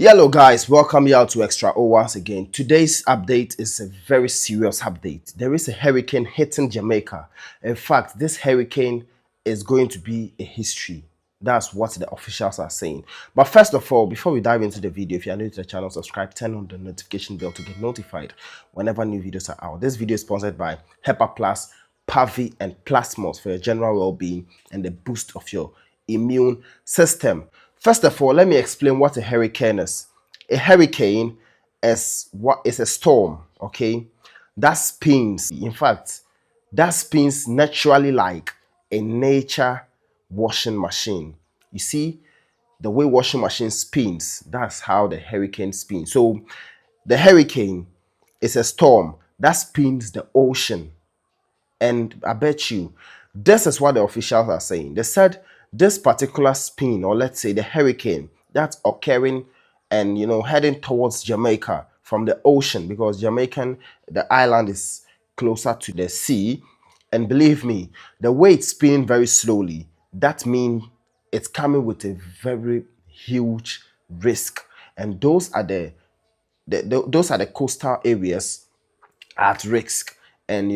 Hello guys, welcome you all to XtraO once again. Today's update is a very serious update. There is a hurricane hitting Jamaica. In fact, this hurricane is going to be a history. That's what the officials are saying. But first of all, before we dive into the video, if you are new to the channel, subscribe, turn on the notification bell to get notified whenever new videos are out. This video is sponsored by HEPA Plus, Pavi, and Plasmos for your general well-being and the boost of your immune system. First of all, let me explain what a hurricane is. A hurricane is a storm, okay, that spins. In fact, that spins naturally like a nature washing machine. You see, the way washing machine spins, that's how the hurricane spins. So the hurricane is a storm that spins the ocean. And I bet you, this is what the officials are saying. They said this particular spin, or let's say the hurricane that's occurring and heading towards Jamaica from the ocean, because the island is closer to the sea. And believe me, the way it's spinning very slowly, that means it's coming with a very huge risk. And those are the coastal areas at risk. And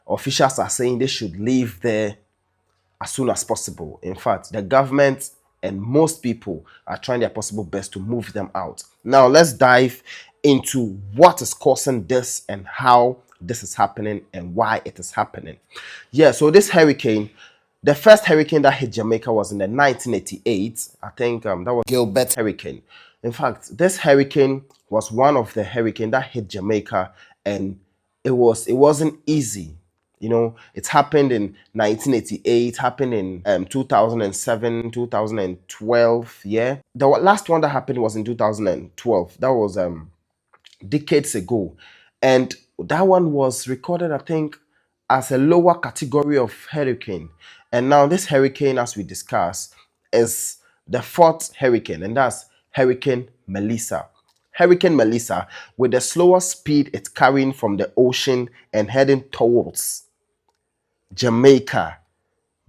officials are saying they should leave there as soon as possible. In fact, the government and most people are trying their possible best to move them out. Now, let's dive into what is causing this and how this is happening and why it is happening. Yeah, so this hurricane, the first hurricane that hit Jamaica was in the 1988. I think that was Gilbert hurricane. In fact, this hurricane was one of the hurricanes that hit Jamaica, and it wasn't easy. It happened in 1988, happened in 2007, 2012. Yeah, the last one that happened was in 2012. That was decades ago, and that one was recorded, I think, as a lower category of hurricane. And now this hurricane, as we discussed, is the fourth hurricane, and that's Hurricane Melissa. Hurricane Melissa, with the slower speed it's carrying from the ocean and heading towards Jamaica.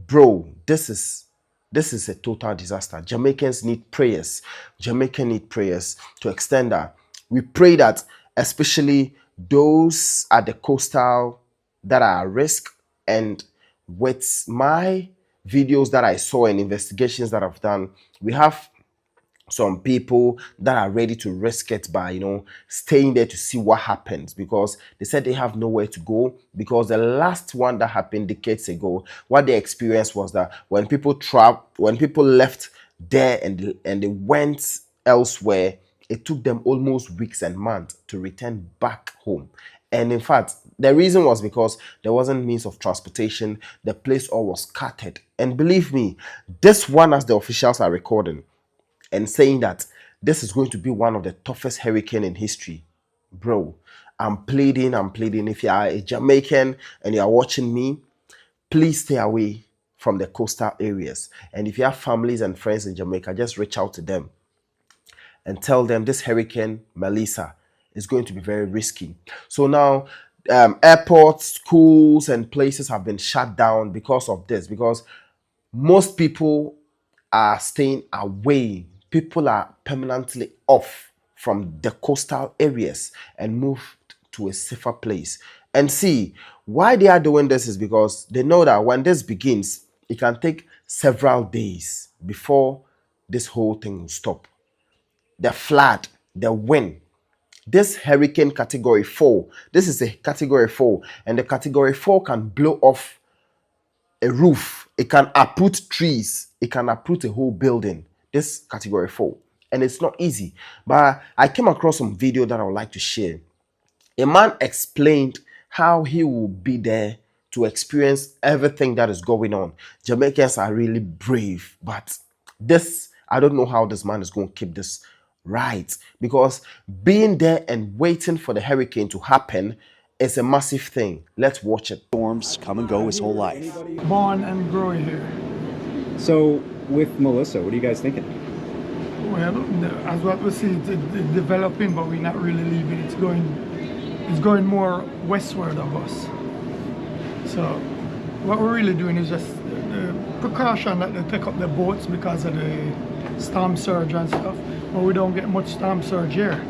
Bro, this is a total disaster. Jamaicans need prayers. Jamaicans need prayers to extend that. We pray that especially those at the coastal that are at risk, and with my videos that I saw and investigations that I've done, we have some people that are ready to risk it by staying there to see what happens, because they said they have nowhere to go. Because the last one that happened decades ago, what they experienced was that when people left there and they went elsewhere, it took them almost weeks and months to return back home. And in fact, the reason was because there wasn't means of transportation. The place all was scattered. And believe me, this one, as the officials are recording and saying that this is going to be one of the toughest hurricane in history. Bro, I'm pleading. If you are a Jamaican and you are watching me, please stay away from the coastal areas. And if you have families and friends in Jamaica, just reach out to them and tell them this hurricane Melissa is going to be very risky. So now airports, schools, and places have been shut down because of this, because most people are staying away. People are permanently off from the coastal areas and moved to a safer place. And see, why they are doing this is because they know that when this begins, it can take several days before this whole thing will stop. The flood, the wind. This hurricane category 4, this is a category 4, and the category 4 can blow off a roof. It can uproot trees. It can uproot a whole building. This category 4. And it's not easy. But I came across some video that I would like to share. A man explained how he will be there to experience everything that is going on. Jamaicans are really brave. But this, I don't know how this man is going to keep this right. Because being there and waiting for the hurricane to happen is a massive thing. Let's watch it. Storms come and go his whole life. Born and growing here. So with Melissa, what are you guys thinking? Well, as what we see, it's developing, but we're not really leaving. It's going more westward of us. So what we're really doing is just the precaution that they take up the boats because of the storm surge and stuff, but we don't get much storm surge here.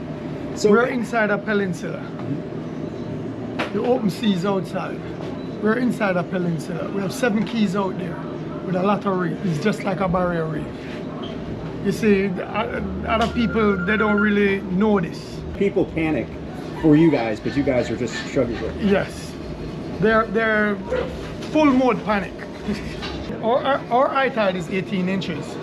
So We're inside a peninsula. The open sea's outside. We're inside a peninsula. We have 7 keys out there with a lot of reef. It's just like a barrier reef. You see, other people, they don't really know this. people panic for you guys, but you guys are just struggling. Yes, they're full mode panic. Our high tide is 18 inches.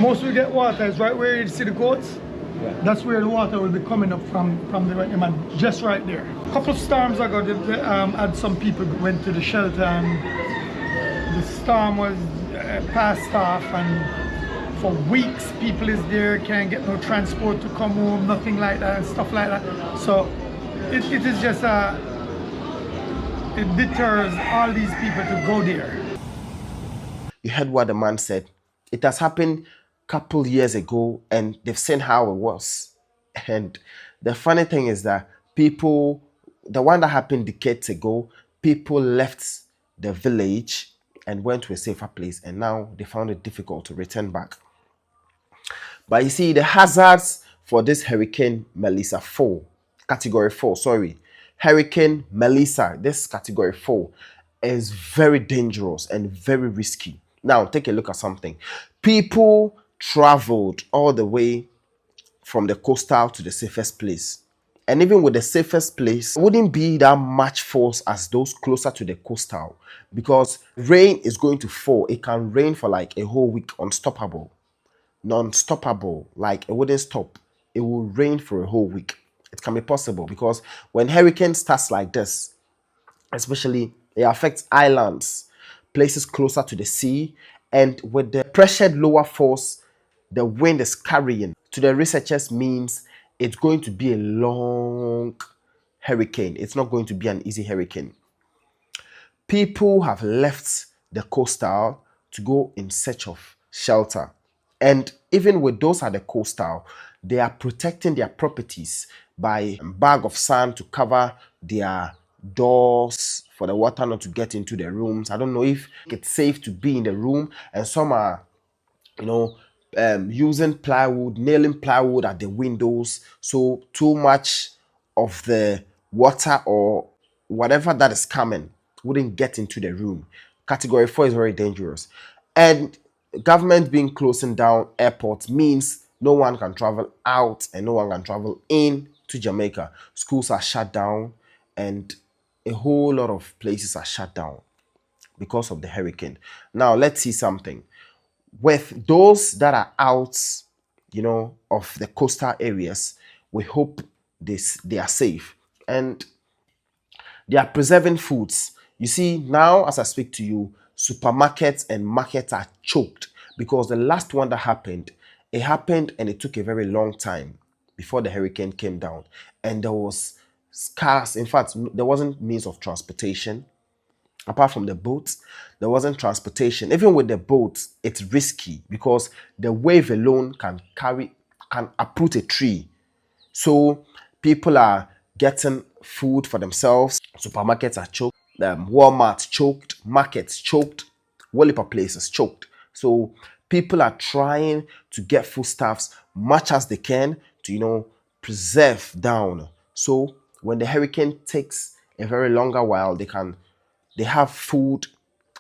Most we get water is right where you see the goats. Yeah. That's where the water will be coming up from the man, just right there. A couple of storms ago, they had some people went to the shelter and the storm was passed off, and for weeks people is there, can't get no transport to come home, nothing like that and stuff like that. So it is just it deters all these people to go there. You heard what the man said. It has happened couple years ago and they've seen how it was. And the funny thing is that people, the one that happened decades ago, people left the village and went to a safer place, and now they found it difficult to return back. But you see, the hazards for this Hurricane Melissa 4, category 4, sorry, Hurricane Melissa, this category 4 is very dangerous and very risky. Now, take a look at something. People traveled all the way from the coastal to the safest place. And even with the safest place, it wouldn't be that much force as those closer to the coastal, because rain is going to fall. It can rain for like a whole week, unstoppable, non-stoppable, like it wouldn't stop. It will rain for a whole week. It can be possible because when hurricane starts like this, especially it affects islands, places closer to the sea, and with the pressured lower force the wind is carrying, to the researchers means it's going to be a long hurricane. It's not going to be an easy hurricane. People have left the coastal to go in search of shelter. And even with those at the coastal, they are protecting their properties by a bag of sand to cover their doors for the water not to get into the rooms. I don't know if it's safe to be in the room, and some are, using plywood, nailing plywood at the windows, so too much of the water or whatever that is coming wouldn't get into the room. Category 4 is very dangerous. And government being closing down airports means no one can travel out and no one can travel in to Jamaica. Schools are shut down and a whole lot of places are shut down because of the hurricane. Now, let's see something. With those that are out, of the coastal areas, we hope they are safe and they are preserving foods. You see, now as I speak to you, supermarkets and markets are choked because the last one that happened, it happened and it took a very long time before the hurricane came down, and there was scarce. In fact, there wasn't means of transportation. Apart from the boats, there wasn't transportation. Even with the boats, it's risky because the wave alone can uproot a tree. So people are getting food for themselves. Supermarkets are choked. Walmart choked. Markets choked. Wallpaper places choked. So people are trying to get foodstuffs much as they can to, preserve down. So when the hurricane takes a very longer while, they have food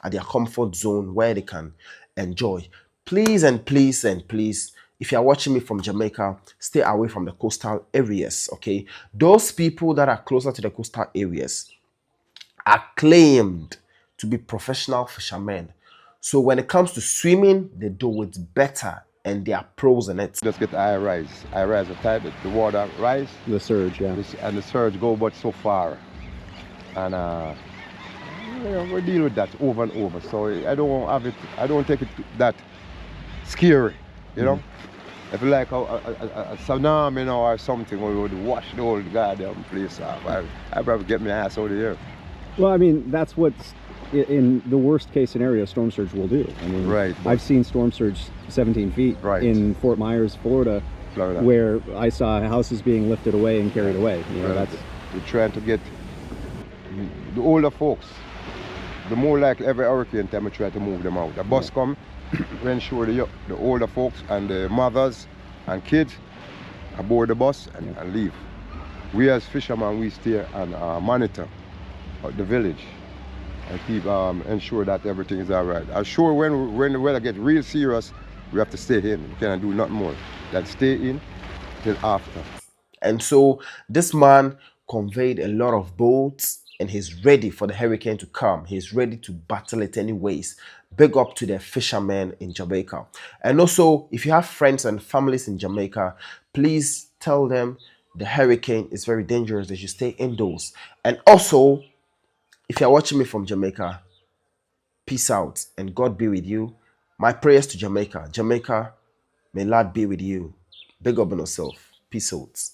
at their comfort zone where they can enjoy. Please and please and please, if you are watching me from Jamaica, stay away from the coastal areas, okay? Those people that are closer to the coastal areas are claimed to be professional fishermen. So when it comes to swimming, they do it better and they are pros in it. Just get high rise. High rise the tide, the water rise. The surge, yeah. And the surge go but so far. And we deal with that over and over. So I don't take it that scary, If you like a tsunami or something, we would wash the whole goddamn place off. I'd probably get my ass out of here. Well, I mean, that's what's in the worst case scenario storm surge will do. I mean, right, I've seen storm surge 17 feet in Fort Myers, Florida, where I saw houses being lifted away and carried away. That's we're trying to get the older folks. The more likely every hurricane time we try to move them out. A bus come, we ensure the older folks and the mothers and kids aboard the bus and leave. We as fishermen, we stay and monitor the village and keep ensure that everything is all right. I'm sure when the weather gets real serious, we have to stay in. We cannot do nothing more than stay in till after. And so this man conveyed a lot of boats and he's ready for the hurricane to come. He's ready to battle it anyways. Big up to the fishermen in Jamaica. And also, if you have friends and families in Jamaica, please tell them the hurricane is very dangerous. They should stay indoors. And also, if you're watching me from Jamaica, peace out and God be with you. My prayers to Jamaica. Jamaica, may Lord be with you. Big up on yourself. Peace out.